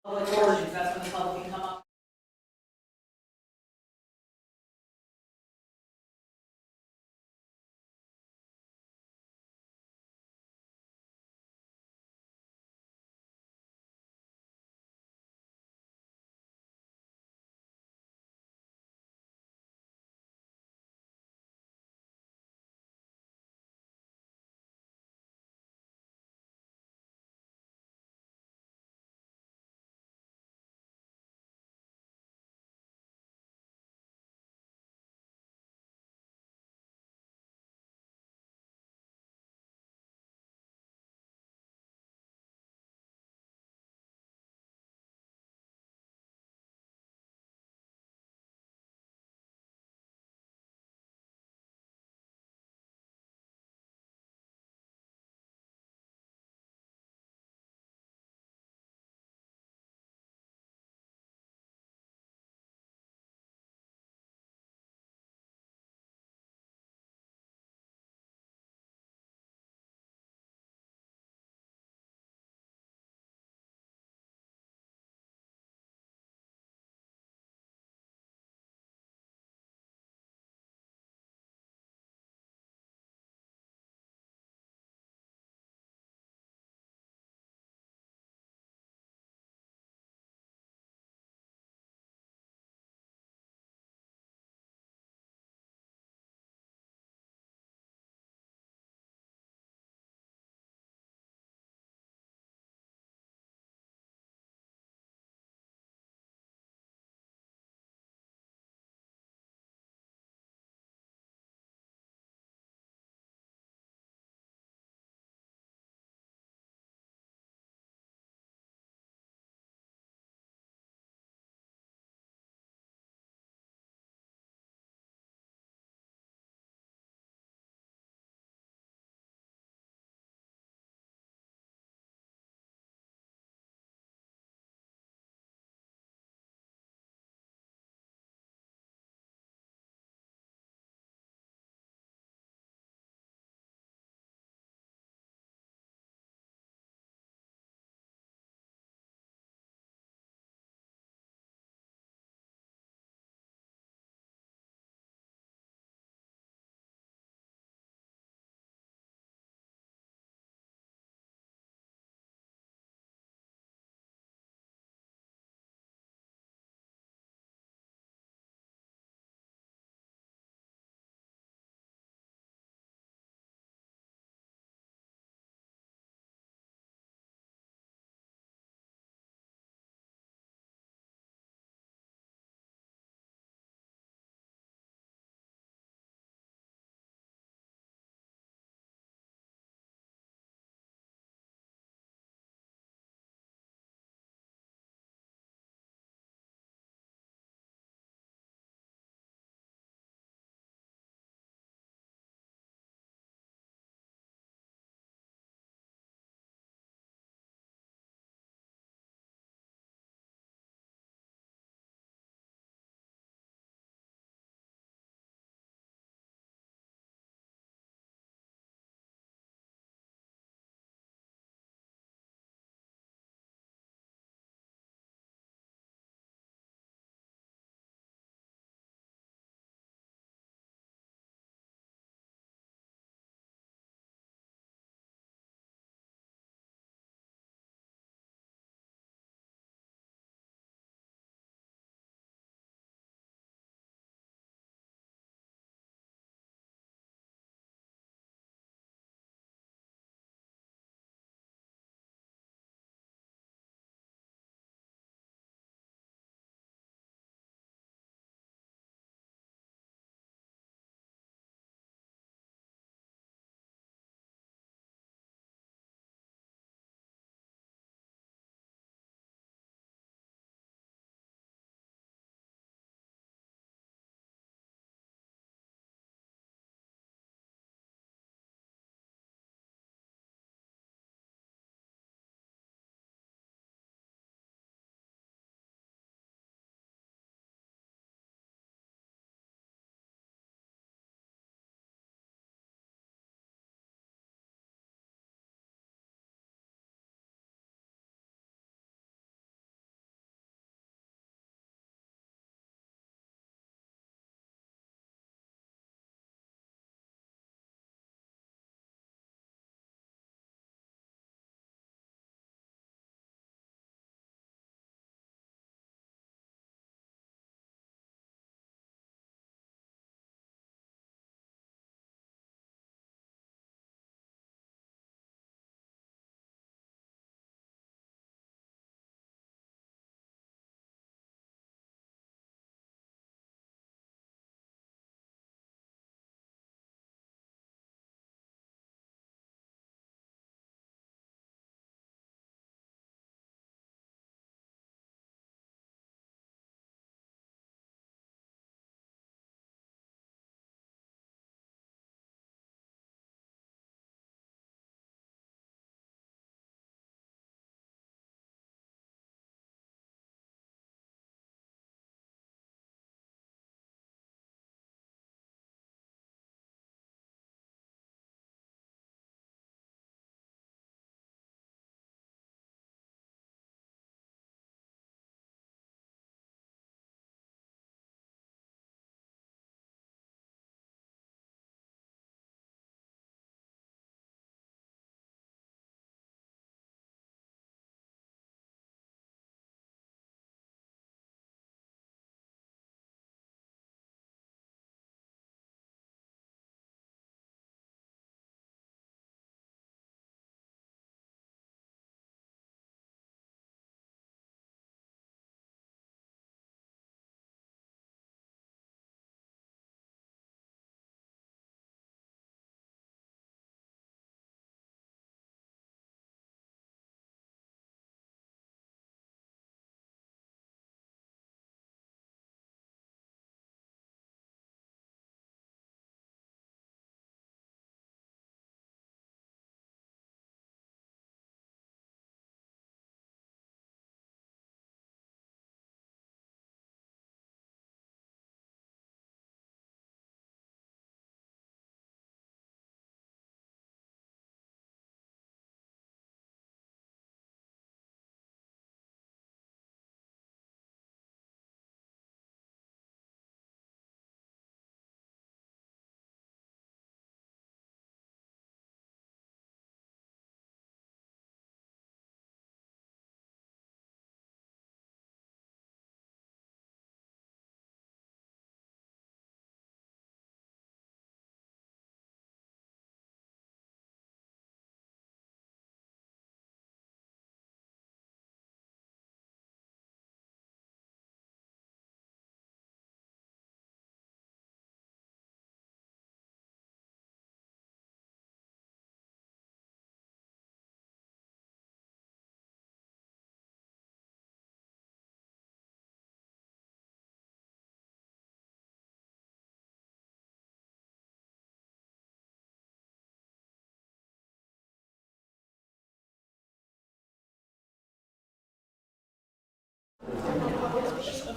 Public origins, that's when the public can come up.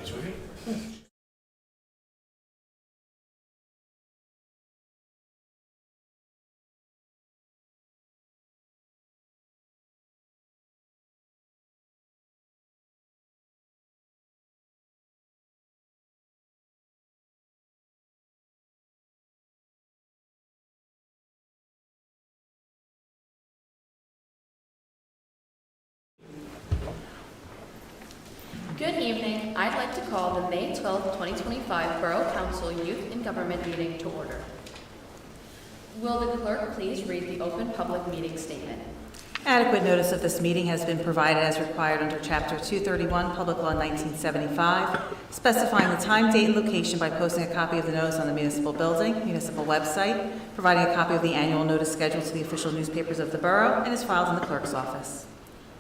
That's right. Good evening. I'd like to call the May 12, 2025 Borough Council Youth and Government meeting to order. Will the clerk please read the open public meeting statement? Adequate notice of this meeting has been provided as required under Chapter 231, Public Law 1975, specifying the time, date, and location by posting a copy of the notice on the municipal building, municipal website, providing a copy of the annual notice schedule to the official newspapers of the borough, and is filed in the clerk's office.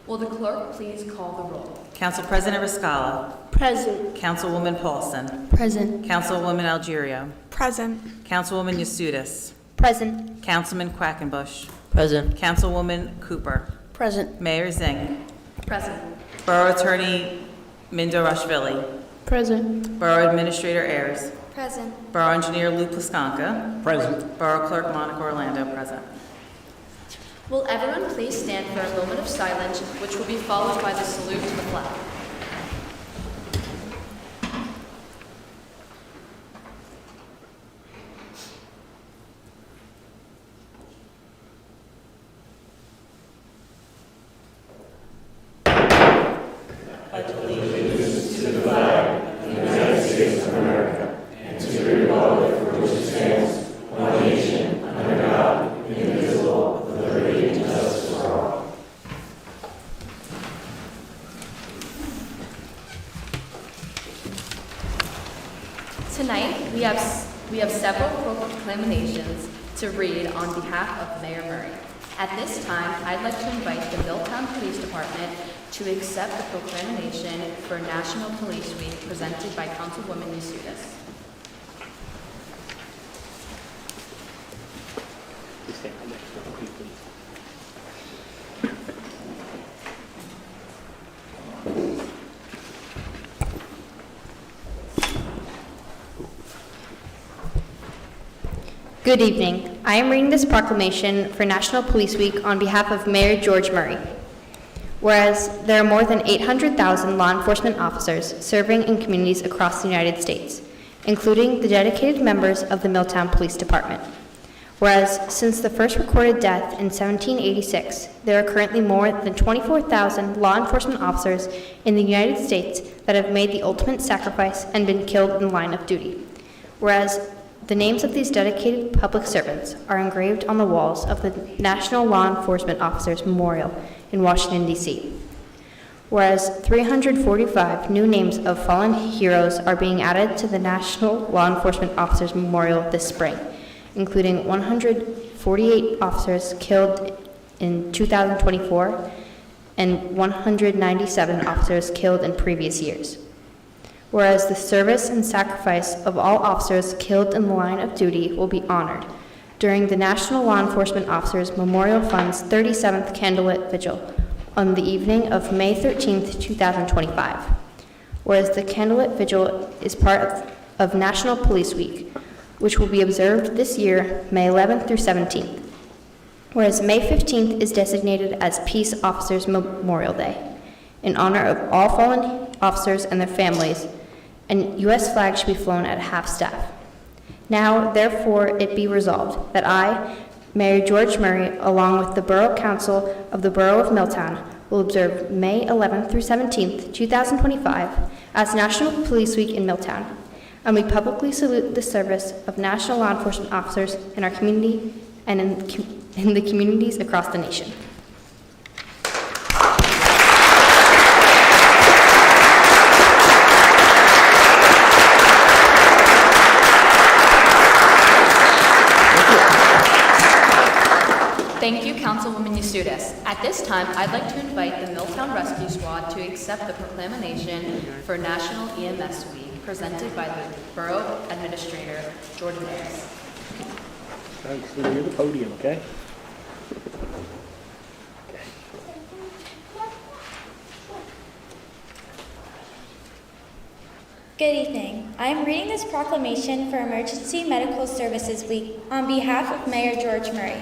Will the clerk please call the roll? Council President Riscala. Present. Councilwoman Paulson. Present. Councilwoman Algerio. Present. Councilwoman Yasudis. Present. Councilman Quackenbush. Present. Councilwoman Cooper. Present. Mayor Zink. Present. Borough Attorney Mindo Rashvili. Present. Borough Administrator Ayers. Present. Borough Engineer Lou Plaskanka. Present. Borough Clerk Monica Orlando, present. Will everyone please stand for a moment of silence, which will be followed by the salute to the flag. Tonight, we have several proclamations to read on behalf of Mayor Murray. At this time, I'd like to invite the Milltown Police Department to accept the proclamation for National Police Week presented by Councilwoman Yasudis. Good evening. I am reading this proclamation for National Police Week on behalf of Mayor George Murray. Whereas there are more than 800,000 law enforcement officers serving in communities across the United States, including the dedicated members of the Milltown Police Department. Whereas since the first recorded death in 1786, there are currently more than 24,000 law enforcement officers in the United States that have made the ultimate sacrifice and been killed in the line of duty. Whereas the names of these dedicated public servants are engraved on the walls of the National Law Enforcement Officers Memorial in Washington, D.C. Whereas 345 new names of fallen heroes are being added to the National Law Enforcement Officers Memorial this spring, including 148 officers killed in 2024 and 197 officers killed in previous years. Whereas the service and sacrifice of all officers killed in the line of duty will be honored during the National Law Enforcement Officers Memorial Fund's 37th Candlelit Vigil on the evening of May 13th, 2025. Whereas the Candlelit Vigil is part of National Police Week, which will be observed this year, May 11th through 17th. Whereas May 15th is designated as Peace Officers Memorial Day, in honor of all fallen officers and their families, and U.S. flags should be flown at half-staff. Now, therefore, it be resolved that I, Mayor George Murray, along with the Borough Council of the Borough of Milltown, will observe May 11th through 17th, 2025, as National Police Week in Milltown, and we publicly salute the service of national law enforcement officers in our community and in the communities across the nation. Thank you, Councilwoman Yasudis. At this time, I'd like to invite the Milltown Rescue Squad to accept the proclamation for National EMS Week presented by the Borough Administrator, Jordan Ayers. Thanks. Near the podium, okay? Good evening. I am reading this proclamation for Emergency Medical Services Week on behalf of Mayor George Murray.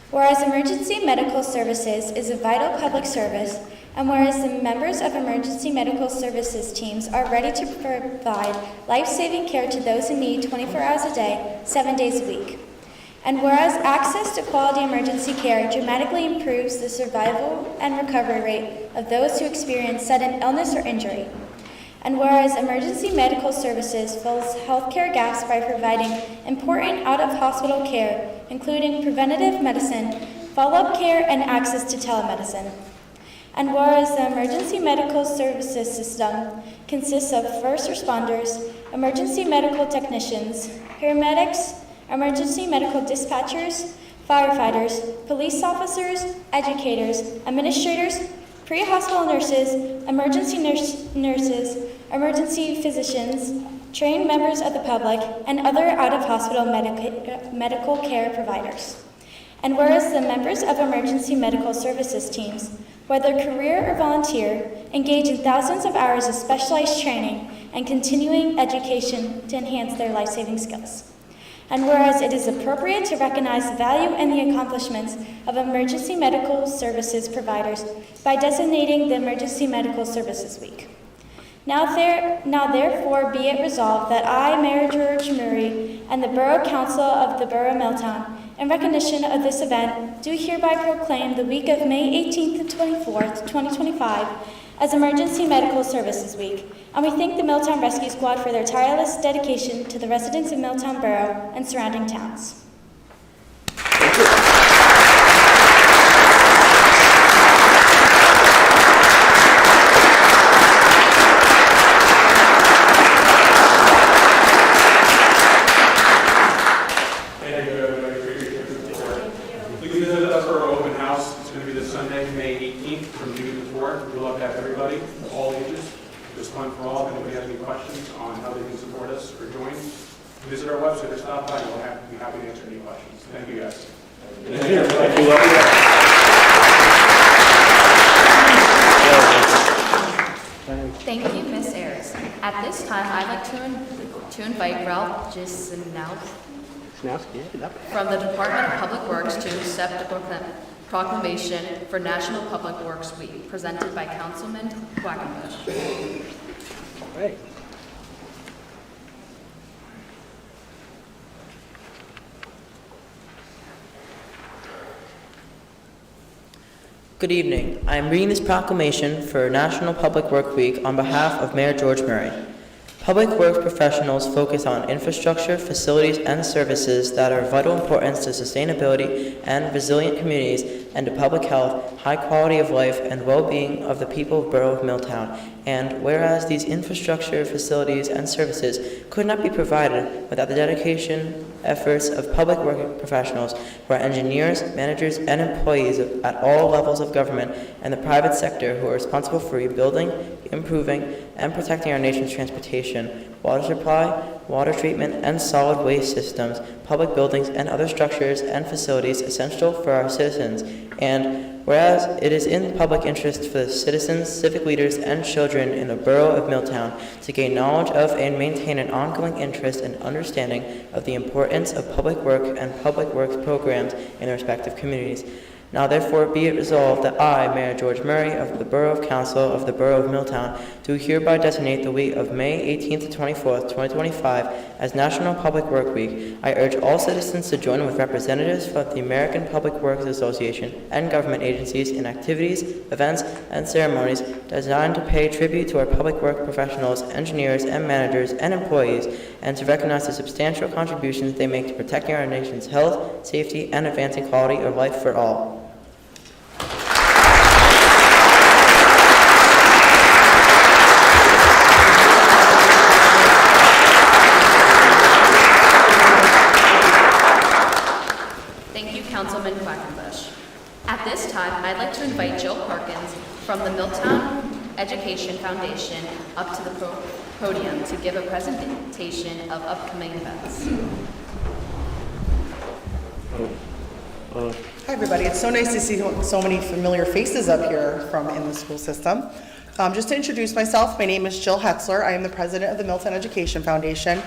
Whereas emergency medical services is a vital public service, and whereas the members of emergency medical services teams are ready to provide life-saving care to those in need 24 hours a day, 7 days a week. And whereas access to quality emergency care dramatically improves the survival and recovery rate of those who experience sudden illness or injury. And whereas emergency medical services fills healthcare gaps by providing important out-of-hospital care, including preventative medicine, follow-up care, and access to telemedicine. And whereas the emergency medical services system consists of first responders, emergency medical technicians, paramedics, emergency medical dispatchers, firefighters, police officers, educators, administrators, pre-hospital nurses, emergency nurses, emergency physicians, trained members of the public, and other out-of-hospital medical care providers. And whereas the members of emergency medical services teams, whether career or volunteer, engage in thousands of hours of specialized training and continuing education to enhance their life-saving skills. And whereas it is appropriate to recognize the value and the accomplishments of emergency medical services providers by designating the Emergency Medical Services Week. Now therefore be it resolved that I, Mayor George Murray, and the Borough Council of the Borough of Milltown, in recognition of this event, do hereby proclaim the week of May 18th to 24th, 2025 as Emergency Medical Services Week, and we thank the Milltown Rescue Squad for their tireless dedication to the residents of Milltown Borough and surrounding towns. Thank you, everybody, for your support. Please visit us for our open house. It's going to be this Sunday, May 18th, from noon to 4. We'd love to have everybody of all ages. It's fun for all. If anybody has any questions on how they can support us or join, visit our website or stop by. We'll be happy to answer any questions. Thank you, guys. Thank you. Thank you, Ms. Ayers. At this time, I'd like to invite Ralph Gisnowski from the Department of Public Works to accept the proclamation for National Public Works Week, presented by Councilman Quackenbush. All right. Good evening. I am reading this proclamation for National Public Work Week on behalf of Mayor George Murray. Public works professionals focus on infrastructure, facilities, and services that are of vital importance to sustainability and resilient communities and to public health, high quality of life, and well-being of the people of Borough of Milltown. And whereas these infrastructure, facilities, and services could not be provided without the dedication, efforts of public work professionals who are engineers, managers, and employees at all levels of government and the private sector who are responsible for rebuilding, improving, and protecting our nation's transportation, water supply, water treatment, and solid waste systems, public buildings, and other structures and facilities essential for our citizens. And whereas it is in the public interest for the citizens, civic leaders, and children in the Borough of Milltown to gain knowledge of and maintain an ongoing interest and understanding of the importance of public work and public works programs in their respective communities. Now therefore be it resolved that I, Mayor George Murray of the Borough Council of the Borough of Milltown, do hereby designate the week of May 18th to 24th, 2025 as National Public Work Week. I urge all citizens to join with representatives from the American Public Works Association and government agencies in activities, events, and ceremonies designed to pay tribute to our public work professionals, engineers, and managers, and employees, and to recognize the substantial contributions they make to protecting our nation's health, safety, and advancing quality of life for all. Councilman Quackenbush. At this time, I'd like to invite Jill Parkins from the Milltown Education Foundation up to the podium to give a presentation of upcoming events. Hi everybody, it's so nice to see so many familiar faces up here from in the school system. Just to introduce myself, my name is Jill Hetzler. I am the president of the Middletown Education Foundation.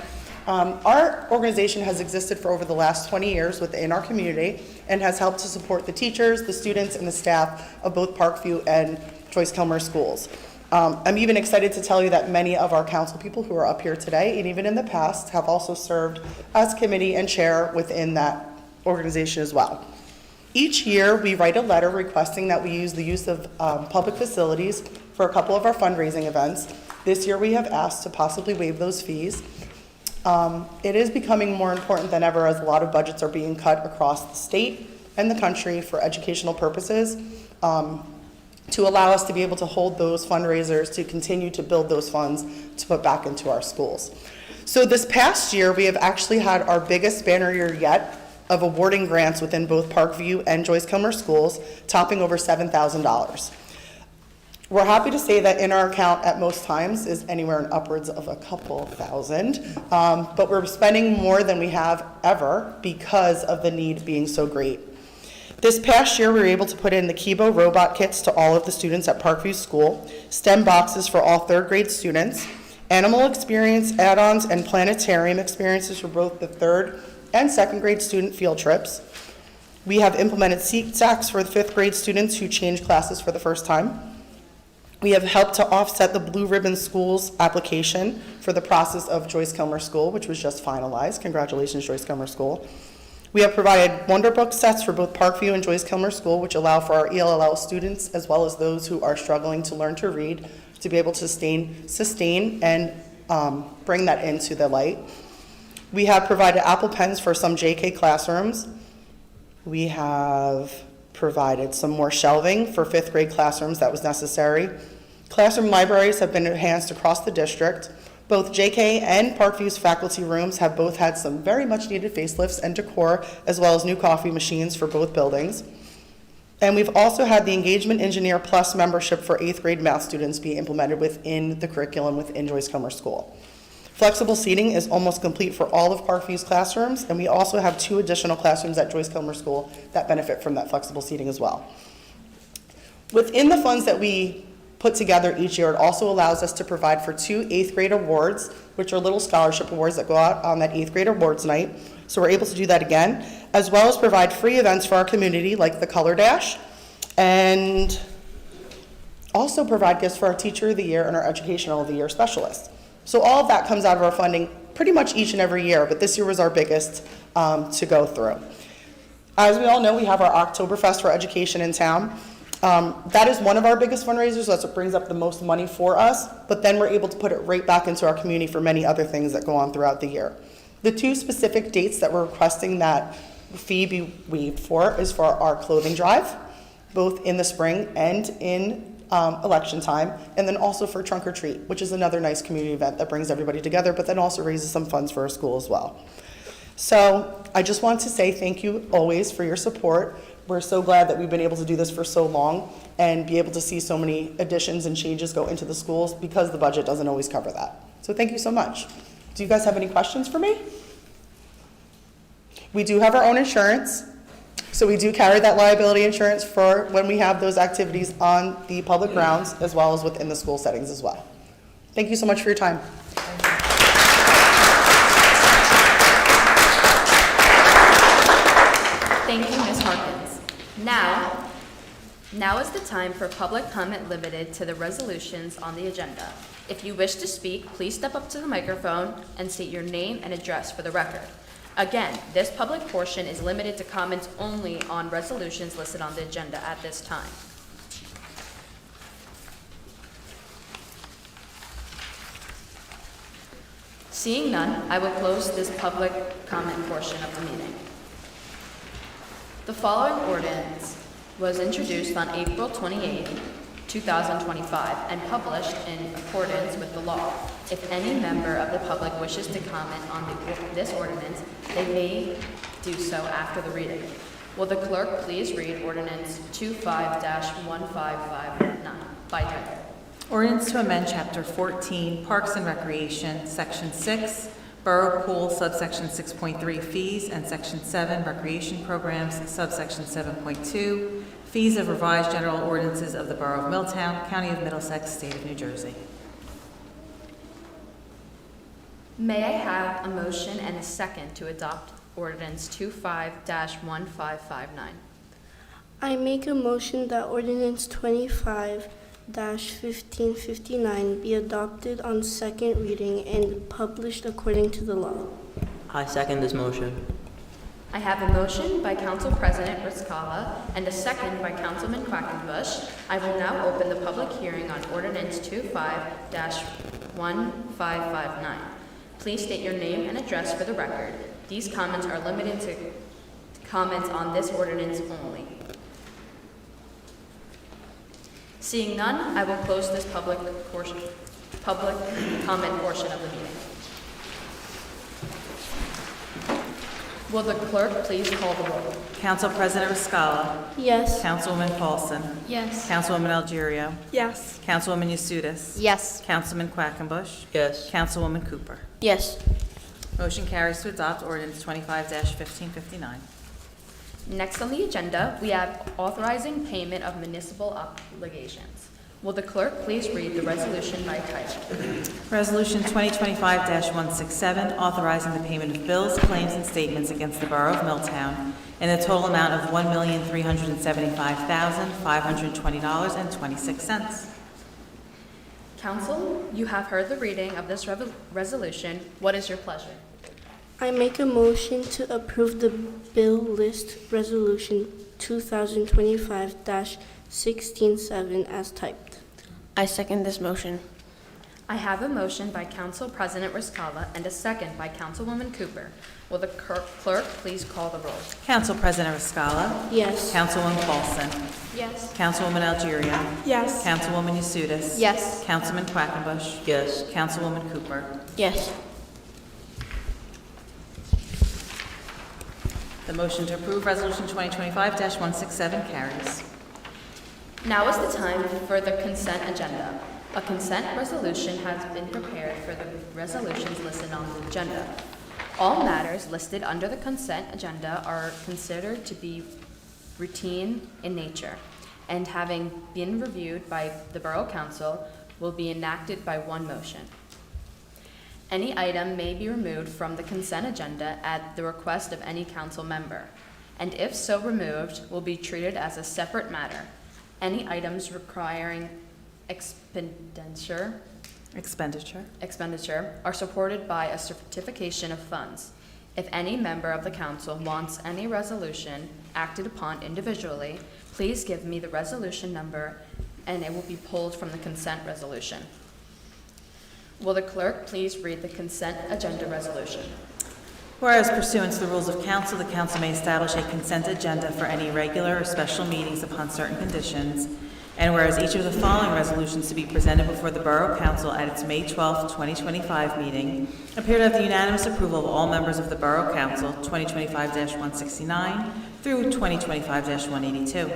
Our organization has existed for over the last 20 years within our community and has helped to support the teachers, the students, and the staff of both Parkview and Joyce Kilmer schools. I'm even excited to tell you that many of our council people who are up here today, and even in the past, have also served as committee and chair within that organization as well. Each year, we write a letter requesting that we use the use of public facilities for a couple of our fundraising events. This year, we have asked to possibly waive those fees. It is becoming more important than ever as a lot of budgets are being cut across the state and the country for educational purposes, to allow us to be able to hold those fundraisers, to continue to build those funds to put back into our schools. So this past year, we have actually had our biggest banner year yet of awarding grants within both Parkview and Joyce Kilmer schools, topping over $7,000. We're happy to say that in our account at most times is anywhere in upwards of a couple thousand, but we're spending more than we have ever because of the need being so great. This past year, we were able to put in the Kibo robot kits to all of the students at Parkview School, STEM boxes for all third grade students, animal experience add-ons and planetarium experiences for both the third and second grade student field trips. We have implemented seat sacks for the fifth grade students who change classes for the first time. We have helped to offset the Blue Ribbon Schools application for the process of Joyce Kilmer School, which was just finalized. Congratulations, Joyce Kilmer School. We have provided Wonder Book sets for both Parkview and Joyce Kilmer School, which allow for our ELL students, as well as those who are struggling to learn to read, to be able to sustain and bring that into the light. We have provided Apple Pens for some JK classrooms. We have provided some more shelving for fifth grade classrooms that was necessary. Classroom libraries have been enhanced across the district. Both JK and Parkview's faculty rooms have both had some very much needed facelifts and decor, as well as new coffee machines for both buildings. And we've also had the Engagement Engineer Plus membership for 8th grade math students be implemented within the curriculum within Joyce Kilmer School. Flexible seating is almost complete for all of Parkview's classrooms, and we also have 2 additional classrooms at Joyce Kilmer School that benefit from that flexible seating as well. Within the funds that we put together each year, it also allows us to provide for 2 8th grade awards, which are little scholarship awards that go out on that 8th grade awards night. So we're able to do that again, as well as provide free events for our community like the Color Dash, and also provide gifts for our Teacher of the Year and our Educational of the Year specialists. So all of that comes out of our funding pretty much each and every year, but this year was our biggest to go through. As we all know, we have our Oktoberfest for education in town. That is one of our biggest fundraisers. That's what brings up the most money for us, but then we're able to put it right back into our community for many other things that go on throughout the year. The 2 specific dates that we're requesting that fee be waived for is for our clothing drive, both in the spring and in election time, and then also for Trunk or Treat, which is another nice community event that brings everybody together, but then also raises some funds for our school as well. So I just want to say thank you always for your support. We're so glad that we've been able to do this for so long and be able to see so many additions and changes go into the schools because the budget doesn't always cover that. So thank you so much. Do you guys have any questions for me? We do have our own insurance. So we do carry that liability insurance for when we have those activities on the public grounds as well as within the school settings as well. Thank you so much for your time. Thank you, Ms. Harkins. Now is the time for public comment limited to the resolutions on the agenda. If you wish to speak, please step up to the microphone and state your name and address for the record. Again, this public portion is limited to comments only on resolutions listed on the agenda at this time. Seeing none, I will close this public comment portion of the meeting. The following ordinance was introduced on April 28, 2025, and published in accordance with the law. If any member of the public wishes to comment on this ordinance, they may do so after the reading. Will the clerk please read ordinance 25-1559 by title? Ordinance to amend Chapter 14, Parks and Recreation, Section 6, Borough Pool, subsection 6.3, Fees, and Section 7, Recreation Programs, subsection 7.2, fees of revised general ordinances of the Borough of Milltown, County of Middlesex, State of New Jersey. May I have a motion and a second to adopt ordinance 25-1559? I make a motion that ordinance 25-1559 be adopted on second reading and published according to the law. I second this motion. I have a motion by Council President Riscala and a second by Councilman Quackenbush. I will now open the public hearing on ordinance 25-1559. Please state your name and address for the record. These comments are limited to comments on this ordinance only. Seeing none, I will close this public comment portion of the meeting. Will the clerk please call the roll? Council President Riscala. Yes. Councilwoman Paulson. Yes. Councilwoman Algerio. Yes. Councilwoman Yasudis. Yes. Councilman Quackenbush. Yes. Councilwoman Cooper. Yes. Motion carries to adopt ordinance 25-1559. Next on the agenda, we have authorizing payment of municipal obligations. Will the clerk please read the resolution by title? Resolution 2025-167, authorizing the payment of bills, claims, and statements against the Borough of Milltown in a total amount of $1,375,520.26. Council, you have heard the reading of this resolution. What is your pleasure? I make a motion to approve the bill list resolution 2025-167 as typed. I second this motion. I have a motion by Council President Riscala and a second by Councilwoman Cooper. Will the clerk please call the roll? Council President Riscala. Yes. Councilwoman Paulson. Yes. Councilwoman Algerio. Yes. Councilwoman Yasudis. Yes. Councilman Quackenbush. Yes. Councilwoman Cooper. Yes. The motion to approve Resolution 2025-167 carries. Now is the time for the consent agenda. A consent resolution has been prepared for the resolutions listed on the agenda. All matters listed under the consent agenda are considered to be routine in nature, and having been reviewed by the Borough Council, will be enacted by one motion. Any item may be removed from the consent agenda at the request of any council member, and if so removed, will be treated as a separate matter. Any items requiring expenditure are supported by a certification of funds. If any member of the council wants any resolution acted upon individually, please give me the resolution number and it will be pulled from the consent resolution. Will the clerk please read the consent agenda resolution? Whereas pursuant to the rules of council, the council may establish a consent agenda for any regular or special meetings upon certain conditions, and whereas each of the following resolutions to be presented before the Borough Council at its May 12, 2025 meeting appear to have the unanimous approval of all members of the Borough Council, 2025-169 through 2025-182.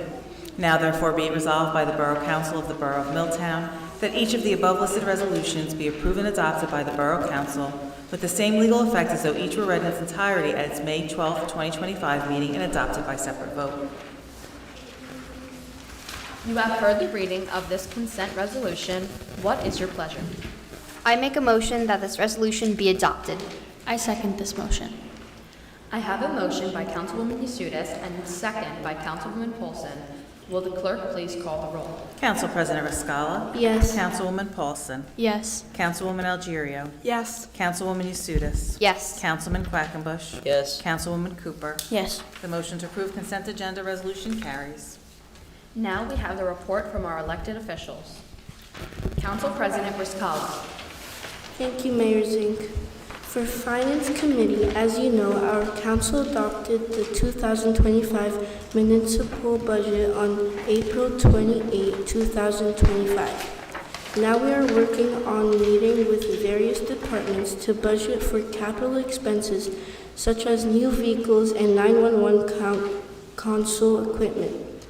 Now therefore be it resolved by the Borough Council of the Borough of Milltown that each of the above listed resolutions be approved and adopted by the Borough Council with the same legal effect as though each were read in its entirety at its May 12, 2025 meeting and adopted by separate vote. You have heard the reading of this consent resolution. What is your pleasure? I make a motion that this resolution be adopted. I second this motion. I have a motion by Councilwoman Yasudis and a second by Councilwoman Paulson. Will the clerk please call the roll? Council President Riscala. Yes. Councilwoman Paulson. Yes. Councilwoman Algerio. Yes. Councilwoman Yasudis. Yes. Councilman Quackenbush. Yes. Councilwoman Cooper. Yes. The motion to approve consent agenda resolution carries. Now we have the report from our elected officials. Council President Riscala. Thank you, Mayor Zink. For Finance Committee, as you know, our council adopted the 2025 municipal budget on April 28, 2025. Now we are working on meeting with various departments to budget for capital expenses such as new vehicles and 911 console equipment.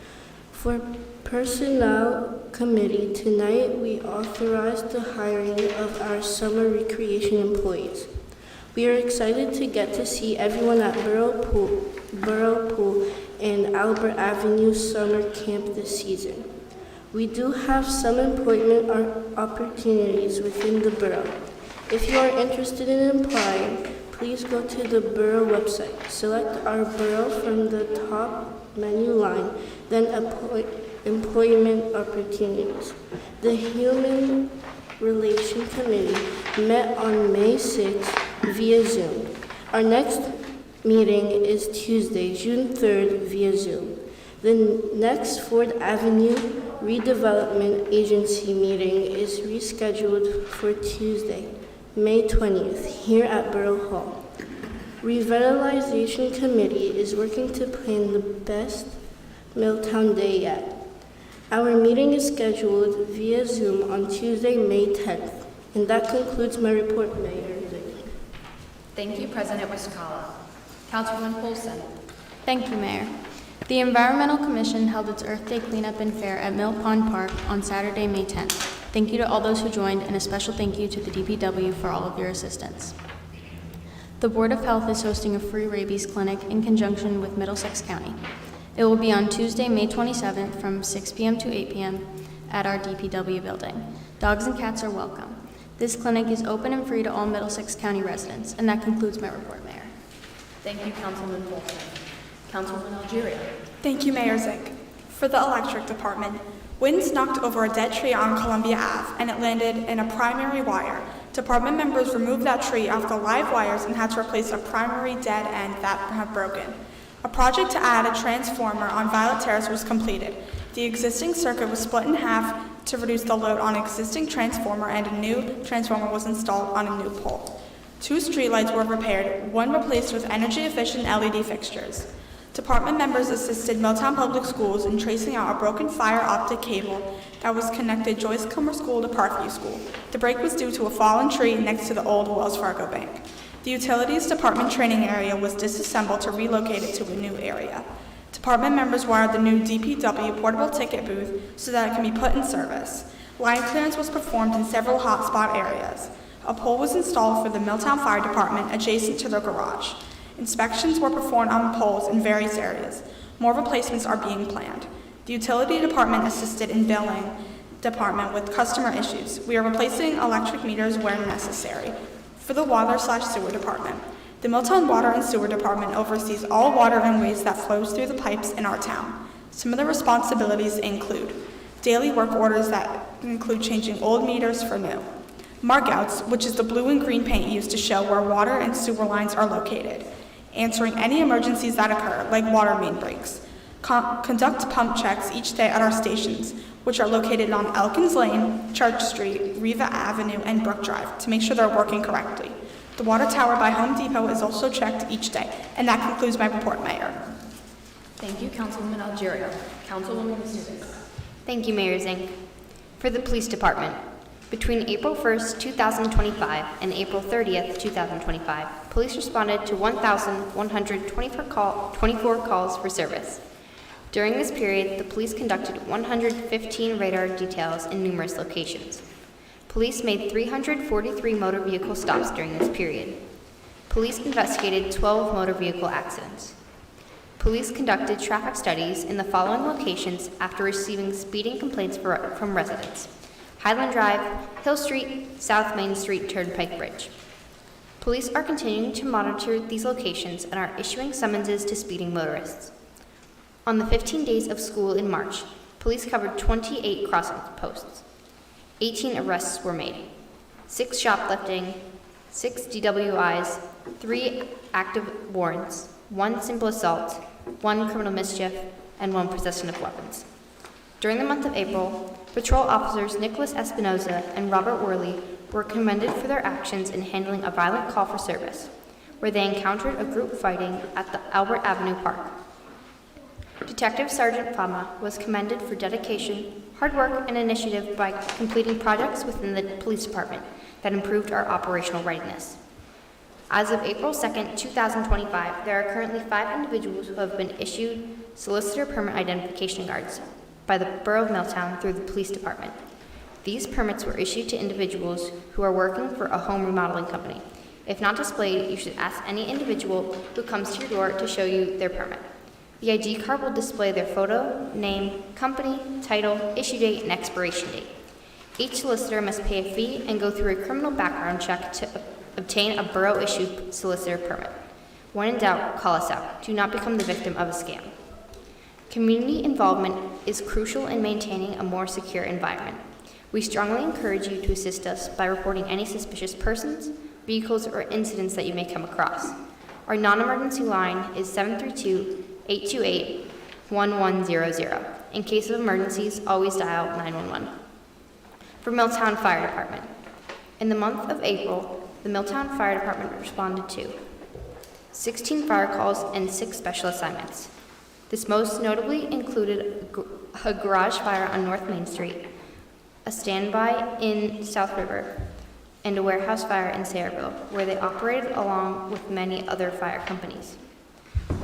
For Personnel Committee, tonight we authorized the hiring of our summer recreation employees. We are excited to get to see everyone at Borough Pool and Albert Avenue Summer Camp this season. We do have some employment opportunities within the borough. If you are interested in applying, please go to the Borough website. Select our borough from the top menu line, then employment opportunities. The Human Relations Committee met on May 6th via Zoom. Our next meeting is Tuesday, June 3rd via Zoom. The next Ford Avenue Redevelopment Agency meeting is rescheduled for Tuesday, May 20th, here at Borough Hall. Revitalization Committee is working to plan the best Milltown Day yet. Our meeting is scheduled via Zoom on Tuesday, May 10th. And that concludes my report, Mayor. Thank you, President Wiscalla. Councilwoman Polson. Thank you, Mayor. The Environmental Commission held its Earth Day Cleanup and Fair at Mill Pond Park on Saturday, May 10th. Thank you to all those who joined, and a special thank you to the DPW for all of your assistance. The Board of Health is hosting a free rabies clinic in conjunction with Middlesex County. It will be on Tuesday, May 27th from 6 p.m. to 8 p.m. at our DPW building. Dogs and cats are welcome. This clinic is open and free to all Middlesex County residents, and that concludes my report, Mayor. Thank you, Councilman Polson. Councilman Algeria. Thank you, Mayor Zink. For the electric department, winds knocked over a dead tree on Columbia Ave, and it landed in a primary wire. Department members removed that tree off the live wires and had to replace a primary dead end that had broken. A project to add a transformer on Violet Terrace was completed. The existing circuit was split in half to reduce the load on existing transformer, and a new transformer was installed on a new pole. 2 streetlights were repaired, 1 replaced with energy-efficient LED fixtures. Department members assisted Milltown Public Schools in tracing out a broken fiber optic cable that was connected Joyce Comer School to Parkview School. The break was due to a fallen tree next to the old Wells Fargo Bank. The Utilities Department training area was disassembled to relocate it to a new area. Department members wired the new DPW portable ticket booth so that it can be put in service. Line clearance was performed in several hotspot areas. A pole was installed for the Milltown Fire Department adjacent to their garage. Inspections were performed on poles in various areas. More replacements are being planned. The Utility Department assisted in billing department with customer issues. We are replacing electric meters where necessary. For the Water/Sewer Department, the Milltown Water and Sewer Department oversees all water and waste that flows through the pipes in our town. Some of the responsibilities include daily work orders that include changing old meters for new, markouts, which is the blue and green paint used to show where water and sewer lines are located, answering any emergencies that occur, like water main breaks, conduct pump checks each day at our stations, which are located on Elkins Lane, Church Street, Riva Avenue, and Brook Drive, to make sure they're working correctly. The water tower by Home Depot is also checked each day. And that concludes my report, Mayor. Thank you, Councilwoman Algeria. Councilwoman Stevens. Thank you, Mayor Zink. For the Police Department, between April 1st, 2025 and April 30th, 2025, police responded to 1,124 calls for service. During this period, the police conducted 115 radar details in numerous locations. Police made 343 motor vehicle stops during this period. Police investigated 12 motor vehicle accidents. Police conducted traffic studies in the following locations after receiving speeding complaints from residents: Highland Drive, Hill Street, South Main Street Turnpike Bridge. Police are continuing to monitor these locations and are issuing summonses to speeding motorists. On the 15 days of school in March, police covered 28 crossing posts. 18 arrests were made, 6 shoplifting, 6 DWIs, 3 active warrants, 1 simple assault, 1 criminal mischief, and 1 possession of weapons. During the month of April, patrol officers Nicholas Espinoza and Robert Worley were commended for their actions in handling a violent call for service, where they encountered a group fighting at the Albert Avenue Park. Detective Sergeant Fama was commended for dedication, hard work, and initiative by completing projects within the police department that improved our operational readiness. As of April 2nd, 2025, there are currently 5 individuals who have been issued solicitor permit identification cards by the Borough of Milltown through the police department. These permits were issued to individuals who are working for a home remodeling company. If not displayed, you should ask any individual who comes to your door to show you their permit. The ID card will display their photo, name, company, title, issue date, and expiration date. Each solicitor must pay a fee and go through a criminal background check to obtain a borough-issued solicitor permit. When in doubt, call us out. Do not become the victim of a scam. Community involvement is crucial in maintaining a more secure environment. We strongly encourage you to assist us by reporting any suspicious persons, vehicles, or incidents that you may come across. Our non-emergency line is 732-828-1100. In case of emergencies, always dial 911. For Milltown Fire Department. In the month of April, the Milltown Fire Department responded to 16 fire calls and 6 special assignments. This most notably included a garage fire on North Main Street, a standby in South River, and a warehouse fire in Sayreville, where they operated along with many other fire companies.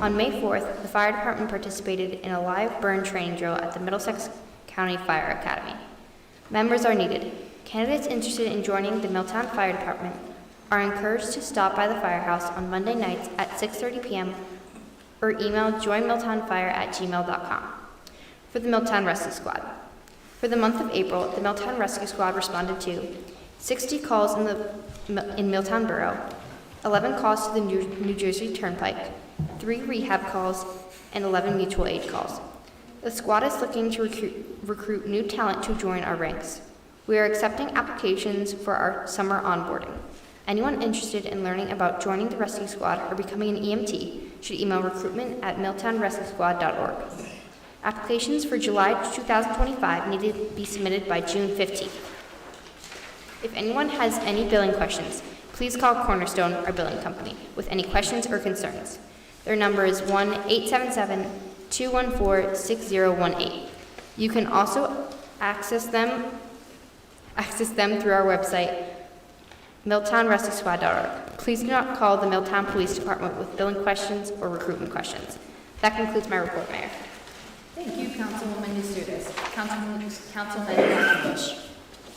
On May 4th, the fire department participated in a live burn training drill at the Middlesex County Fire Academy. Members are needed. Candidates interested in joining the Milltown Fire Department are encouraged to stop by the firehouse on Monday nights at 6:30 p.m. or email joinmilltownfire@gmail.com. For the Milltown Rescue Squad. For the month of April, the Milltown Rescue Squad responded to 60 calls in Milltown Borough, 11 calls to the New Jersey Turnpike, 3 rehab calls, and 11 mutual aid calls. The squad is looking to recruit new talent to join our ranks. We are accepting applications for our summer onboarding. Anyone interested in learning about joining the rescue squad or becoming an EMT should email recruitment@milltownrescuesquad.org. Applications for July 2025 need to be submitted by June 15th. If anyone has any billing questions, please call Cornerstone, our billing company, with any questions or concerns. Their number is 1-877-214-6018. You can also access them through our website, milltownrescuesquad.org. Please do not call the Milltown Police Department with billing questions or recruitment questions. That concludes my report, Mayor. Thank you, Councilwoman Eustace. Councilman Bush.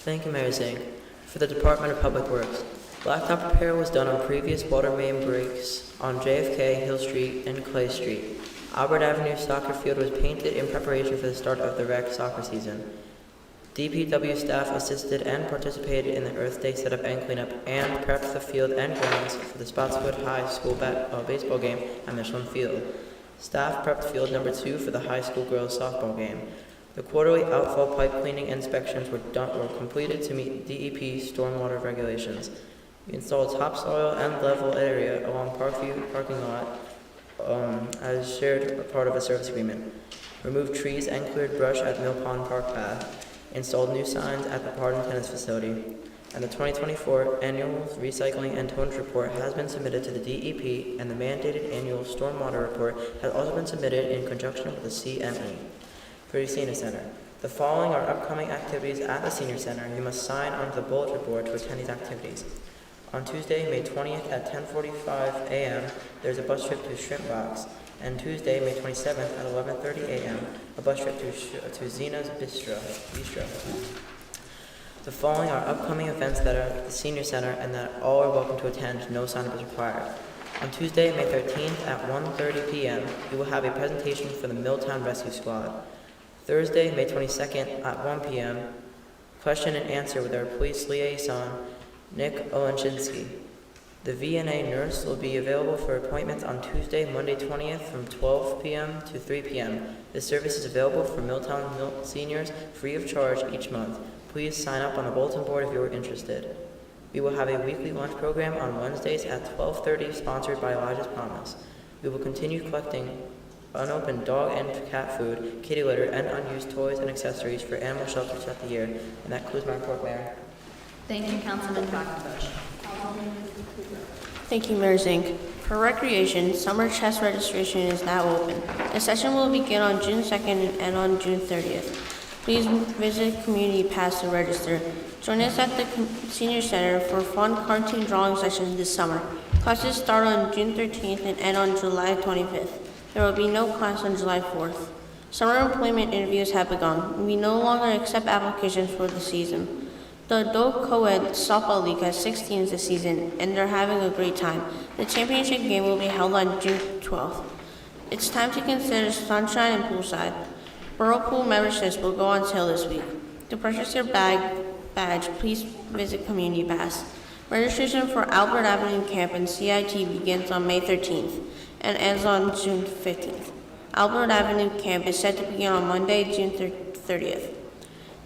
Thank you, Mayor Zink. For the Department of Public Works, blacktop repair was done on previous water main breaks on JFK, Hill Street, and Clay Street. Albert Avenue soccer field was painted in preparation for the start of the rec soccer season. DPW staff assisted and participated in the Earth Day setup and cleanup and prepped the field and grounds for the Spotswood High School baseball game at Michelin Field. Staff prepped field number 2 for the high school girls softball game. The quarterly outfall pipe cleaning inspections were completed to meet DEP stormwater regulations. We installed topsoil and level area along Parkview parking lot as shared part of a service agreement. Removed trees and cleared brush at Mill Pond Park Path. Installed new signs at the Pardon Tennis Facility. And the 2024 Annual Recycling and Tonnage Report has been submitted to the DEP, and the mandated annual stormwater report has also been submitted in conjunction with the CME. For the Senior Center, the following are upcoming activities at the Senior Center. You must sign onto the bulletin board to attend these activities. On Tuesday, May 20th at 10:45 a.m., there's a bus trip to Shrimp Box. And Tuesday, May 27th at 11:30 a.m., a bus trip to Zena's Bistro. The following are upcoming events that are at the Senior Center and that all are welcome to attend. No sign-up is required. On Tuesday, May 13th at 1:30 p.m., we will have a presentation for the Milltown Rescue Squad. Thursday, May 22nd at 1 p.m., question and answer with our police liaison, Nick Olenchinski. The VNA nurse will be available for appointments on Tuesday, Monday 20th from 12 p.m. to 3 p.m. This service is available for Milltown seniors free of charge each month. Please sign up on the bulletin board if you are interested. We will have a weekly lunch program on Wednesdays at 12:30 sponsored by Elijah's Promise. We will continue collecting unopened dog and cat food, kitty litter, and unused toys and accessories for animal shelters throughout the year. And that concludes my report, Mayor. Thank you, Councilman Bush. Thank you, Mayor Zink. For recreation, summer chess registration is now open. The session will begin on June 2nd and end on June 30th. Please visit Community Pass to register. Join us at the Senior Center for fun cartoon drawing sessions this summer. Classes start on June 13th and end on July 25th. There will be no class on July 4th. Summer employment interviews have begun. We no longer accept applications for the season. The adult co-ed softball league has 6 teams this season, and they're having a great time. The championship game will be held on June 12th. It's time to consider sunshine and poolside. Borough pool memberships will go on sale this week. To purchase your badge, please visit Community Pass. Registration for Albert Avenue Camp and CIT begins on May 13th and ends on June 15th. Albert Avenue Camp is set to begin on Monday, June 30th.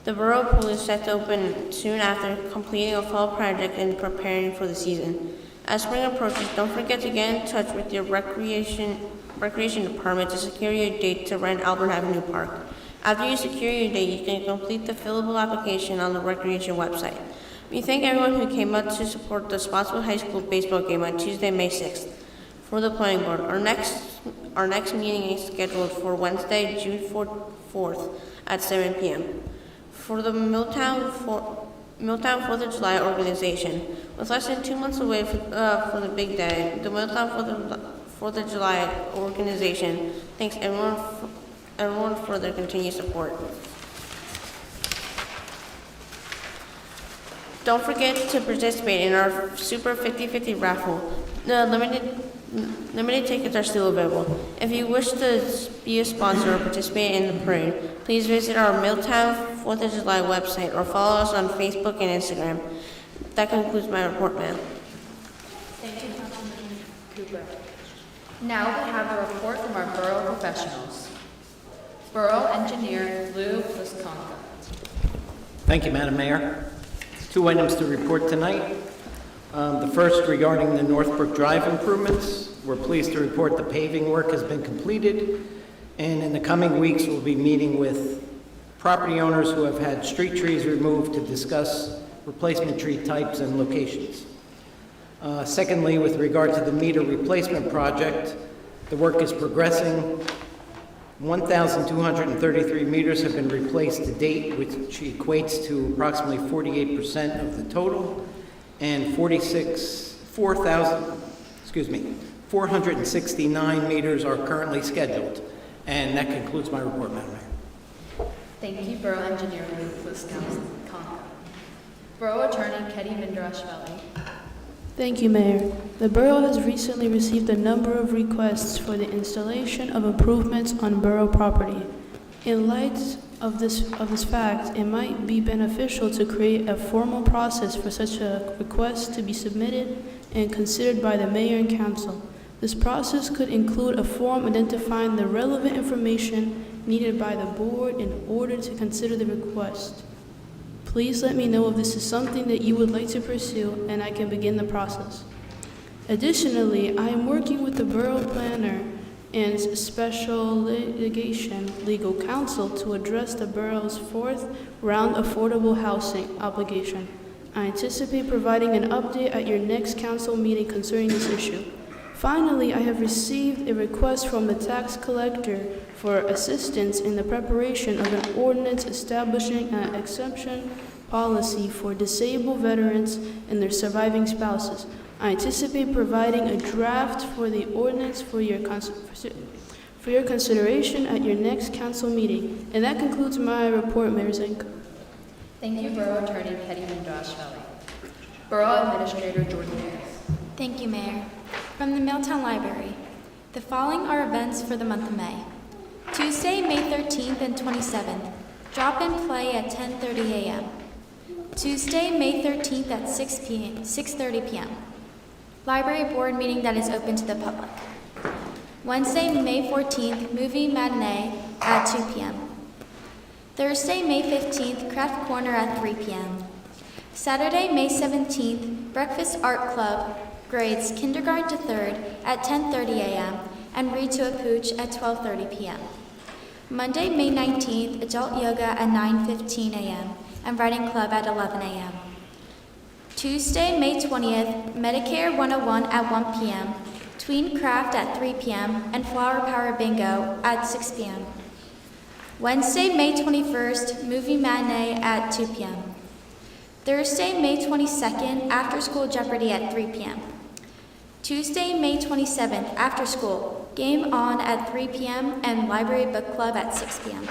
The Borough pool is set to open soon after completing a fall project and preparing for the season. As spring approaches, don't forget to get in touch with your recreation department to secure your date to rent Albert Avenue Park. After you secure your date, you can complete the fillable application on the recreation website. We thank everyone who came out to support the Spotswood High School baseball game on Tuesday, May 6th. For the planning board, our next meeting is scheduled for Wednesday, June 4th at 7 p.m. For the Milltown 4th of July organization, with less than 2 months away for the big day, the Milltown 4th of July organization thanks everyone for their continued support. Don't forget to participate in our Super 50-50 raffle. The limited tickets are still available. If you wish to be a sponsor or participate in the parade, please visit our Milltown 4th of July website or follow us on Facebook and Instagram. That concludes my report, ma'am. Thank you, Councilman Cooper. Now we have a report from our borough professionals. Borough Engineer Lou Plisconka. Thank you, Madam Mayor. 2 items to report tonight. The first regarding the Northbrook Drive improvements. We're pleased to report the paving work has been completed, and in the coming weeks we'll be meeting with property owners who have had street trees removed to discuss replacement tree types and locations. Secondly, with regard to the meter replacement project, the work is progressing. 1,233 meters have been replaced to date, which equates to approximately 48% of the total, and 469 meters are currently scheduled. And that concludes my report, Madam Mayor. Thank you, Borough Engineer Lou Plisconka. Borough Attorney Ketty Mindrashvili. Thank you, Mayor. The Borough has recently received a number of requests for the installation of improvements on Borough property. In light of this fact, it might be beneficial to create a formal process for such a request to be submitted and considered by the Mayor and Council. This process could include a form identifying the relevant information needed by the Board in order to consider the request. Please let me know if this is something that you would like to pursue, and I can begin the process. Additionally, I am working with the Borough Planner and Special Litigation Legal Counsel to address the Borough's 4th round affordable housing obligation. I anticipate providing an update at your next council meeting concerning this issue. Finally, I have received a request from the tax collector for assistance in the preparation of an ordinance establishing an exemption policy for disabled veterans and their surviving spouses. I anticipate providing a draft for the ordinance for your consideration at your next council meeting. And that concludes my report, Mayor Zink. Thank you, Borough Attorney Ketty Mindrashvili. Borough Administrator Jordan Harris. Thank you, Mayor. From the Milltown Library, the following are events for the month of May. Tuesday, May 13th and 27th, drop-in play at 10:30 a.m. Tuesday, May 13th at 6:30 p.m. Library board meeting that is open to the public. Wednesday, May 14th, movie matinee at 2 p.m. Thursday, May 15th, craft corner at 3 p.m. Saturday, May 17th, breakfast art club, grades kindergarten to 3rd at 10:30 a.m. and read to a pooch at 12:30 p.m. Monday, May 19th, adult yoga at 9:15 a.m. and writing club at 11 a.m. Tuesday, May 20th, Medicare 101 at 1 p.m., tween craft at 3 p.m., and flower power bingo at 6 p.m. Wednesday, May 21st, movie matinee at 2 p.m. Thursday, May 22nd, after school Jeopardy at 3 p.m. Tuesday, May 27th, after school, game on at 3 p.m. and library book club at 6 p.m.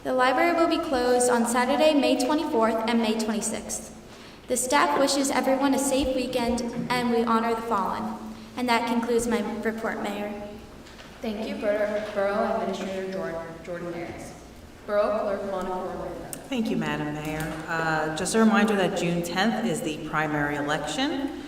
The library will be closed on Saturday, May 24th and May 26th. The staff wishes everyone a safe weekend, and we honor the fallen. And that concludes my report, Mayor. Thank you, Borough Administrator Jordan Harris. Borough Clerk Monica Romero. Thank you, Madam Mayor. Just a reminder that June 10th is the primary election.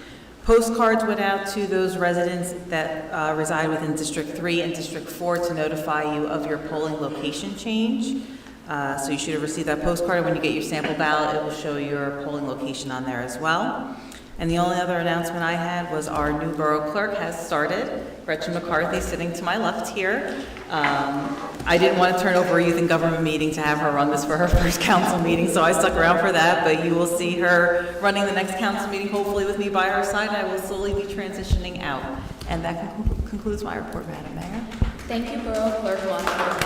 Postcards went out to those residents that reside within District 3 and District 4 to notify you of your polling location change. So you should have received that postcard. When you get your sample ballot, it will show your polling location on there as well. And the only other announcement I had was our new borough clerk has started, Gretchen McCarthy, sitting to my left here. I didn't want to turn over a youth and government meeting to have her run this for her first council meeting, so I stuck around for that, but you will see her running the next council meeting, hopefully with me by her side. I will slowly be transitioning out. And that concludes my report, Madam Mayor. Thank you, Borough Clerk Monica.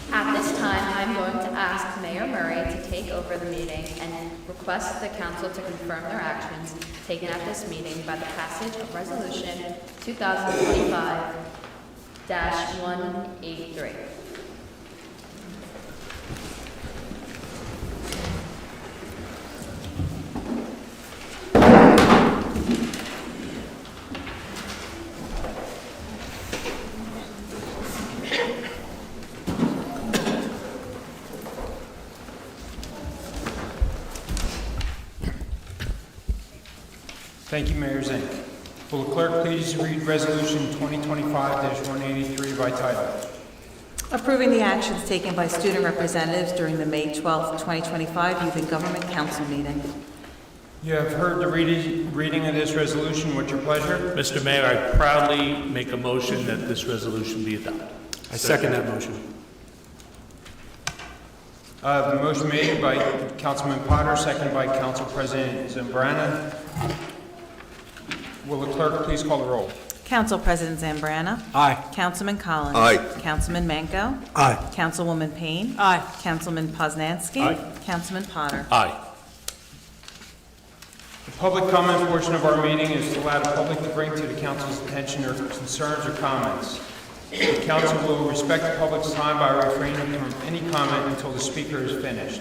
At this time, I'm going to ask Mayor Murray to take over the meeting and request the council to confirm their actions taken at this meeting by the passage of Resolution 2025-183. Thank you, Mayor Zink. Will the clerk please read Resolution 2025-183 by title? Approving the actions taken by student representatives during the May 12th, 2025 Youth and Government Council meeting. You have heard the reading of this resolution. What's your pleasure? Mr. Mayor, I proudly make a motion that this resolution be adopted. I second that motion. The motion made by Councilman Potter, seconded by Council President Zambrana. Will the clerk please call the roll? Council President Zambrana. Aye. Councilman Collins. Aye. Councilman Manco. Aye. Councilwoman Payne. Aye. Councilman Poznanski. Aye. Councilman Potter. Aye. The public comment portion of our meeting is to allow the public to bring to the council's attention their concerns or comments. The council will respect the public's time by refraining from any comment until the speaker is finished.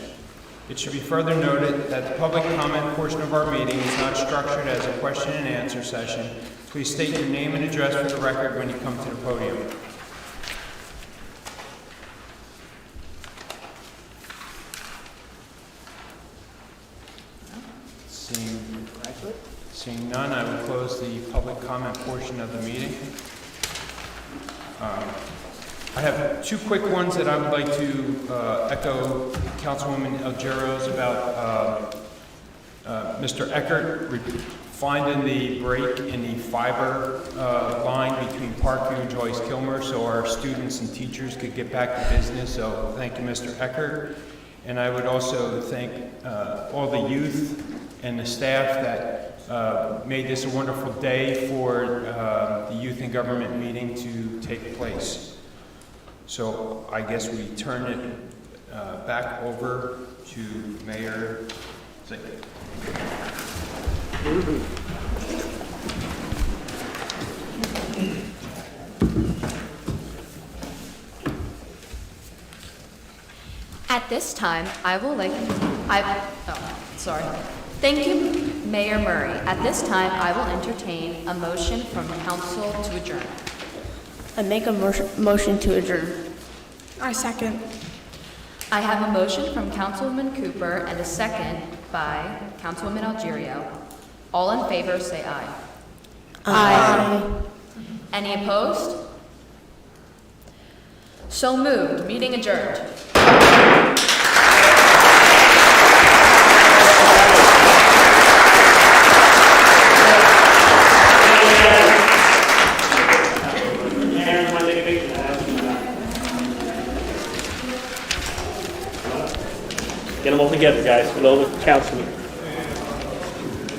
It should be further noted that the public comment portion of our meeting is not structured as a question and answer session. Please state your name and address for the record when you come to the podium. Seeing none, I will close the public comment portion of the meeting. I have two quick ones that I would like to echo Councilwoman Algero's about Mr. Eckert finding the break in the fiber line between Parkview and Joyce Kilmer so our students and teachers could get back to business. So thank you, Mr. Eckert. And I would also thank all the youth and the staff that made this a wonderful day for the Youth and Government meeting to take place. So I guess we turn it back over to Mayor Zink. At this time, Thank you, Mayor Murray. At this time, I will entertain a motion from council to adjourn. I make a motion to adjourn. I second. I have a motion from Councilwoman Cooper and a second by Councilwoman Algerio. All in favor, say aye. Aye. Any opposed? So moved. Meeting adjourned. Get them all together, guys, with all the councilmen.